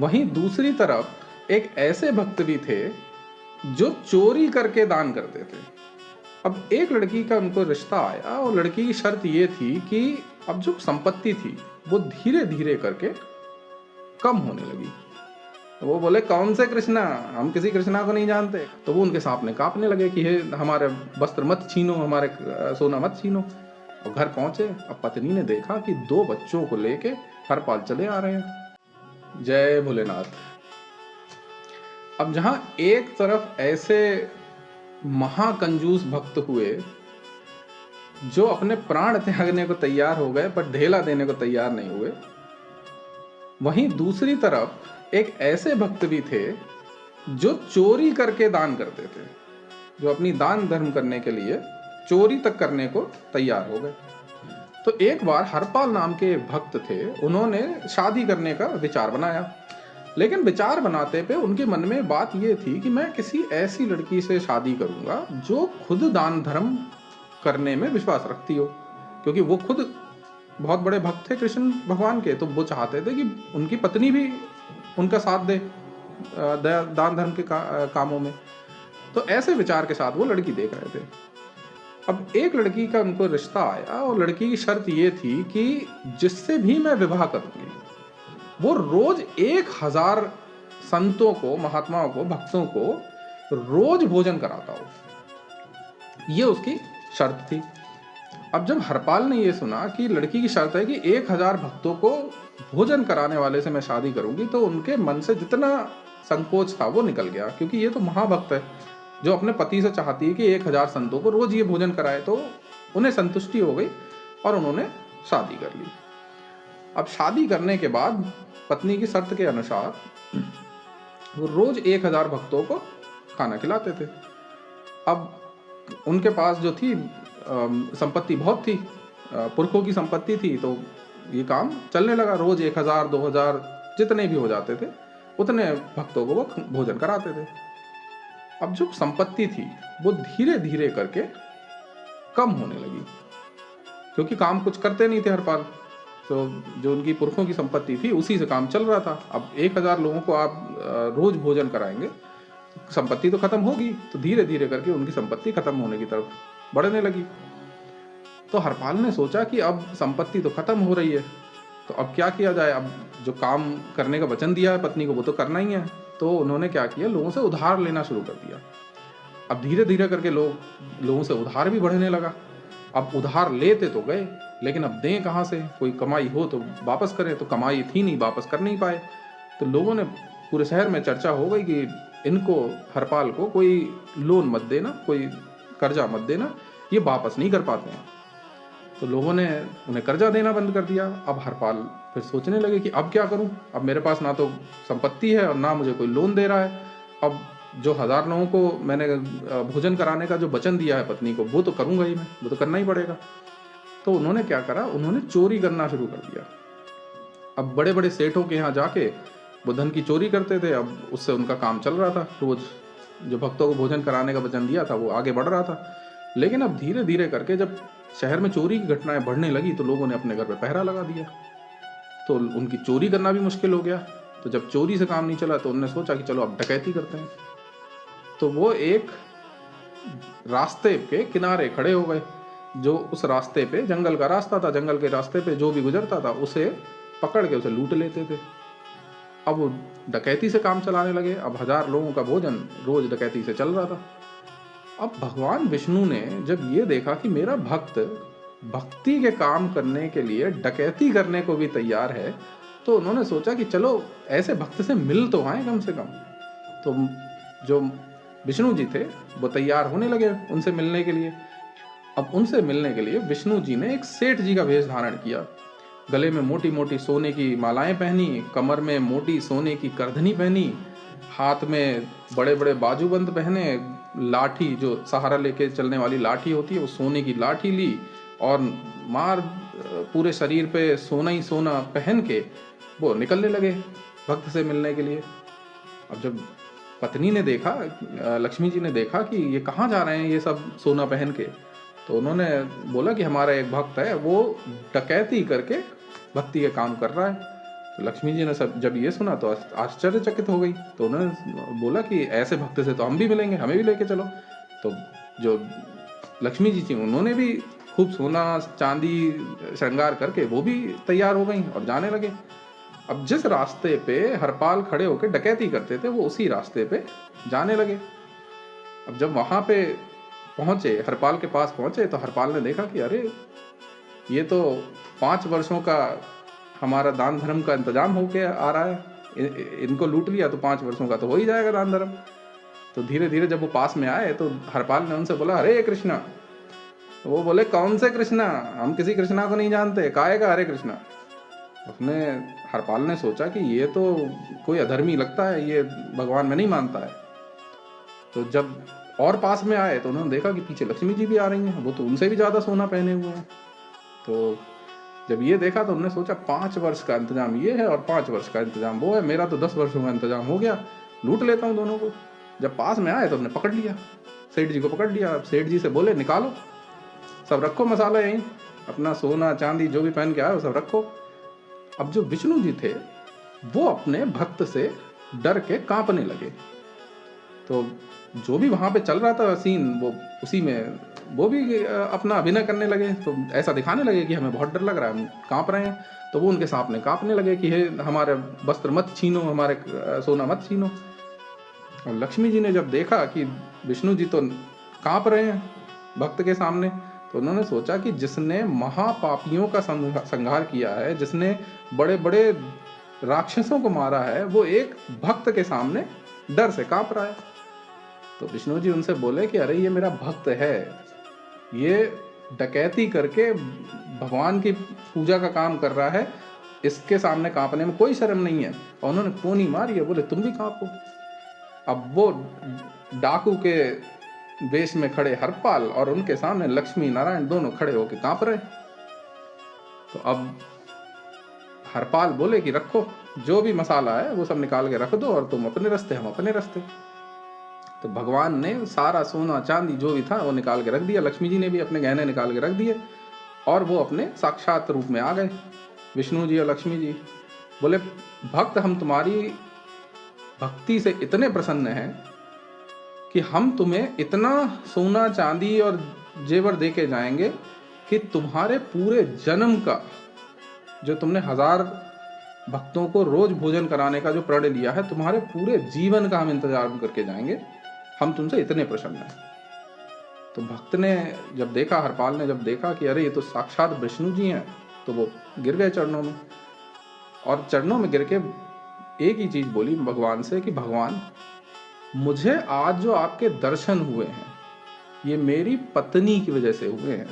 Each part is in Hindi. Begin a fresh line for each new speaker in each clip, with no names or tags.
वहीं दूसरी तरफ एक ऐसे भक्त भी थे जो चोरी करके दान करते थे। अब एक लड़की का उनको रिश्ता आया और लड़की की शर्त ये थी कि अब जो संपत्ति थी वो धीरे धीरे करके कम होने लगी। तो वो बोले, कौन से कृष्णा, हम किसी कृष्णा को नहीं जानते। तो वो उनके सामने कांपने लगे कि हे हमारे वस्त्र मत छीनो, हमारे सोना मत छीनो। और घर पहुंचे। अब पत्नी ने देखा कि 2 बच्चों को लेके हरपाल चले आ रहे हैं। जय भोलेनाथ। अब जहां एक तरफ ऐसे महाकंजूस भक्त हुए जो अपने प्राण त्यागने को तैयार हो गए पर ढेला देने को तैयार नहीं हुए, वहीं दूसरी तरफ एक ऐसे भक्त भी थे जो चोरी करके दान करते थे, जो अपनी दान धर्म करने के लिए चोरी तक करने को तैयार हो गए। तो एक बार हरपाल नाम के भक्त थे, उन्होंने शादी करने का विचार बनाया। लेकिन विचार बनाते पे उनके मन में बात यह थी कि मैं किसी ऐसी लड़की से शादी करूंगा जो खुद दान धर्म करने में विश्वास रखती हो, क्योंकि वो खुद बहुत बड़े भक्त थे कृष्ण भगवान के। तो वो चाहते थे कि उनकी पत्नी भी उनका साथ दे दान धर्म के कामों में। तो ऐसे विचार के साथ वो लड़की देख रहे थे। अब एक लड़की का उनको रिश्ता आया और लड़की की शर्त ये थी कि जिससे भी मैं विवाह करूंगी वो रोज 1000 संतों को, महात्माओं को, भक्तों को रोज भोजन कराता हो। ये उसकी शर्त थी। अब जब हरपाल ने ये सुना कि लड़की की शर्त है कि 1000 भक्तों को भोजन कराने वाले से मैं शादी करूंगी, तो उनके मन से जितना संकोच था वो निकल गया, क्योंकि ये तो महाभक्त है जो अपने पति से चाहती है कि 1000 संतों को रोज ये भोजन कराए। तो उन्हें संतुष्टि हो गई और उन्होंने शादी कर ली। अब शादी करने के बाद पत्नी की शर्त के अनुसार वो रोज 1000 भक्तों को खाना खिलाते थे। अब उनके पास जो थी संपत्ति बहुत थी, पुरखों की संपत्ति थी, तो ये काम चलने लगा। रोज 1000 2000 जितने भी हो जाते थे उतने भक्तों को वो भोजन कराते थे। अब जो संपत्ति थी वो धीरे धीरे करके कम होने लगी, क्योंकि काम कुछ करते नहीं थे हरपाल। तो जो उनकी पुरखों की संपत्ति थी उसी से काम चल रहा था। अब 1000 लोगों को आप रोज भोजन कराएंगे, संपत्ति तो खत्म होगी। तो धीरे धीरे करके उनकी संपत्ति खत्म होने की तरफ बढ़ने लगी। तो हरपाल ने सोचा कि अब संपत्ति तो खत्म हो रही है, तो अब क्या किया जाए। अब जो काम करने का वचन दिया है पत्नी को वो तो करना ही है। तो उन्होंने क्या किया, लोगों से उधार लेना शुरू कर दिया। अब धीरे धीरे करके लोगों से उधार भी बढ़ने लगा। अब उधार लेते तो गए, लेकिन अब दें कहाँ से, कोई कमाई हो तो वापस करें। तो कमाई थी नहीं, वापस कर नहीं पाए। तो लोगों ने, पूरे शहर में चर्चा हो गई कि इनको, हरपाल को कोई लोन मत देना, कोई कर्जा मत देना, ये वापस नहीं कर पाते हैं। तो लोगों ने उन्हें कर्जा देना बंद कर दिया। अब हरपाल फिर सोचने लगे कि अब क्या करूं, अब मेरे पास ना तो संपत्ति है और ना मुझे कोई लोन दे रहा है। अब जो 1000 लोगों को मैंने भोजन कराने का जो वचन दिया है पत्नी को, वो तो करूंगा ही मैं, वो तो करना ही पड़ेगा। तो उन्होंने क्या करा, उन्होंने चोरी करना शुरू कर दिया। अब बड़े बड़े सेठों के यहाँ जाके वो धन की चोरी करते थे। अब उससे उनका काम चल रहा था, रोज जो भक्तों को भोजन कराने का वचन दिया था वो आगे बढ़ रहा था। लेकिन अब धीरे धीरे करके जब शहर में चोरी की घटनाएं बढ़ने लगी तो लोगों ने अपने घर पे पहरा लगा दिया, तो उनकी चोरी करना भी मुश्किल हो गया। तो जब चोरी से काम नहीं चला तो उन्होंने सोचा कि चलो अब डकैती करते हैं। तो वो एक रास्ते के किनारे खड़े हो गए। जो उस रास्ते पे, जंगल का रास्ता था, जंगल के रास्ते पे जो भी गुजरता था उसे पकड़ के उसे लूट लेते थे। अब वो डकैती से काम चलाने लगे। अब 1000 लोगों का भोजन रोज डकैती से चल रहा था। अब भगवान विष्णु ने जब ये देखा कि मेरा भक्त भक्ति के काम करने के लिए डकैती करने को भी तैयार है, तो उन्होंने सोचा कि चलो ऐसे भक्त से मिल तो आए कम से कम। तो जो विष्णु जी थे वो तैयार होने लगे उनसे मिलने के लिए। अब उनसे मिलने के लिए विष्णु जी ने एक सेठ जी का वेश धारण किया। गले में मोटी मोटी सोने की मालाएं पहनी, कमर में मोटी सोने की करधनी पहनी, हाथ में बड़े बड़े बाजूबंद पहने, लाठी जो सहारा लेके चलने वाली लाठी होती है वो सोने की लाठी ली, और मार पूरे शरीर पे सोना ही सोना पहन के वो निकलने लगे भक्त से मिलने के लिए। अब जब पत्नी ने देखा, लक्ष्मी जी ने देखा कि ये कहाँ जा रहे हैं ये सब सोना पहन के, तो उन्होंने बोला कि हमारा एक भक्त है, वो डकैती करके भक्ति के काम कर रहा है। तो लक्ष्मी जी ने सब जब ये सुना तो आश्चर्यचकित हो गई। तो उन्होंने बोला कि ऐसे भक्त से तो हम भी मिलेंगे, हमें भी लेके चलो। तो जो लक्ष्मी जी थी उन्होंने भी खूब सोना चांदी श्रृंगार करके वो भी तैयार हो गई और जाने लगे। अब जिस रास्ते पे हरपाल खड़े होकर डकैती करते थे वो उसी रास्ते पे जाने लगे। अब जब वहां पे पहुंचे, हरपाल के पास पहुंचे, तो हरपाल ने देखा कि अरे ये तो 5 वर्षों का हमारा दान धर्म का इंतजाम होके आ रहा है, इनको लूट लिया तो 5 वर्षों का तो हो ही जाएगा दान धर्म। तो धीरे धीरे जब वो पास में आए तो हरपाल ने उनसे बोला हरे कृष्णा। तो वो बोले कौन से कृष्णा, हम किसी कृष्णा को नहीं जानते, काहे का हरे कृष्णा। उसने हरपाल ने सोचा कि ये तो कोई अधर्मी लगता है, ये भगवान में नहीं मानता है। तो जब और पास में आए तो उन्होंने देखा कि पीछे लक्ष्मी जी भी आ रही हैं, वो तो उनसे भी ज्यादा सोना पहने हुए हैं। तो जब ये देखा तो उन्होंने सोचा 5 वर्ष का इंतजाम ये है और 5 वर्ष का इंतजाम वो है, मेरा तो 10 वर्षों का इंतजाम हो गया, लूट लेता हूँ दोनों को। जब पास में आए तो हमने पकड़ लिया, सेठ जी को पकड़ लिया। सेठ जी से बोले निकालो, सब रखो मसाला यहीं, अपना सोना चांदी जो भी पहन के आए वो सब रखो। अब जो विष्णु जी थे वो अपने भक्त से डर के कांपने लगे। तो जो भी वहां पे चल रहा था सीन, वो उसी में वो भी अपना अभिनय करने लगे। तो ऐसा दिखाने लगे कि हमें बहुत डर लग रहा है, हम कांप रहे हैं। तो वो उनके सामने कांपने लगे कि हे हमारे वस्त्र मत छीनो, हमारे सोना मत छीनो। और लक्ष्मी जी ने जब देखा कि विष्णु जी तो कांप रहे हैं भक्त के सामने, तो उन्होंने सोचा कि जिसने महापापियों का संहार किया है, जिसने बड़े बड़े राक्षसों को मारा है, वो एक भक्त के सामने डर से कांप रहा है। तो विष्णु जी उनसे बोले कि अरे ये मेरा भक्त है, ये डकैती करके भगवान की पूजा का काम कर रहा है, इसके सामने कांपने में कोई शर्म नहीं है। और उन्होंने पोनी मारी है, बोले तुम भी कांपो। अब वो डाकू के वेश में खड़े हरपाल और उनके सामने लक्ष्मी नारायण दोनों खड़े होकर कांप रहे। तो अब हरपाल बोले कि रखो, जो भी मसाला है वो सब निकाल के रख दो और तुम अपने रास्ते हम अपने रास्ते। तो भगवान ने सारा सोना चांदी जो भी था वो निकाल के रख दिया, लक्ष्मी जी ने भी अपने गहने निकाल के रख दिए और वो अपने साक्षात रूप में आ गए। विष्णु जी और लक्ष्मी जी बोले भक्त हम तुम्हारी भक्ति से इतने प्रसन्न हैं कि हम तुम्हें इतना सोना चांदी और जेवर दे के जाएंगे कि तुम्हारे पूरे जन्म का जो तुमने 1000 भक्तों को रोज भोजन कराने का जो प्रण लिया है, तुम्हारे पूरे जीवन का हम इंतजार करके जाएंगे, हम तुमसे इतने प्रसन्न हैं। तो भक्त ने जब देखा, हरपाल ने जब देखा कि अरे ये तो साक्षात विष्णु जी हैं, तो वो गिर गए चरणों में। और चरणों में गिर के एक ही चीज बोली भगवान से कि भगवान मुझे आज जो आपके दर्शन हुए हैं ये मेरी पत्नी की वजह से हुए हैं,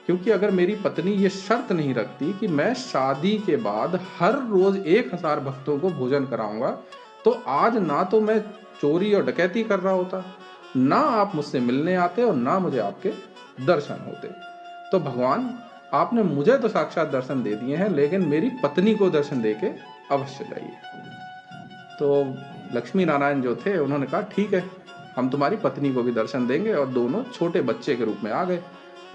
क्योंकि अगर मेरी पत्नी ये शर्त नहीं रखती कि मैं शादी के बाद हर रोज 1000 भक्तों को भोजन कराऊंगा, तो आज ना तो मैं चोरी और डकैती कर रहा होता, ना आप मुझसे मिलने आते और ना मुझे आपके दर्शन होते। तो भगवान आपने मुझे तो साक्षात दर्शन दे दिए हैं, लेकिन मेरी पत्नी को दर्शन देके अवश्य जाइए। तो लक्ष्मी नारायण जो थे उन्होंने कहा ठीक है, हम तुम्हारी पत्नी को भी दर्शन देंगे, और दोनों छोटे बच्चे के रूप में आ गए।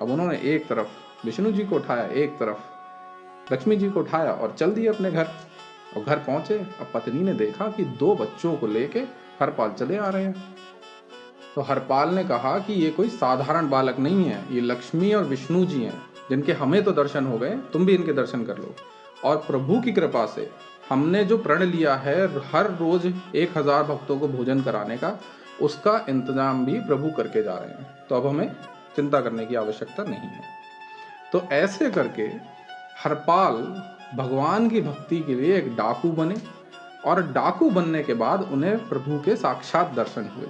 अब उन्होंने एक तरफ विष्णु जी को उठाया, एक तरफ लक्ष्मी जी को उठाया और चल दिए अपने घर। और घर पहुंचे, अब पत्नी ने देखा कि 2 बच्चों को लेके हरपाल चले आ रहे हैं। तो हरपाल ने कहा कि ये कोई साधारण बालक नहीं है, ये लक्ष्मी और विष्णु जी हैं, जिनके हमें तो दर्शन हो गए, तुम भी इनके दर्शन कर लो। और प्रभु की कृपा से हमने जो प्रण लिया है हर रोज 1000 भक्तों को भोजन कराने का, उसका इंतजाम भी प्रभु करके जा रहे हैं, तो अब हमें चिंता करने की आवश्यकता नहीं है। तो ऐसे करके हरपाल भगवान की भक्ति के लिए एक डाकू बने, और डाकू बनने के बाद उन्हें प्रभु के साक्षात दर्शन हुए।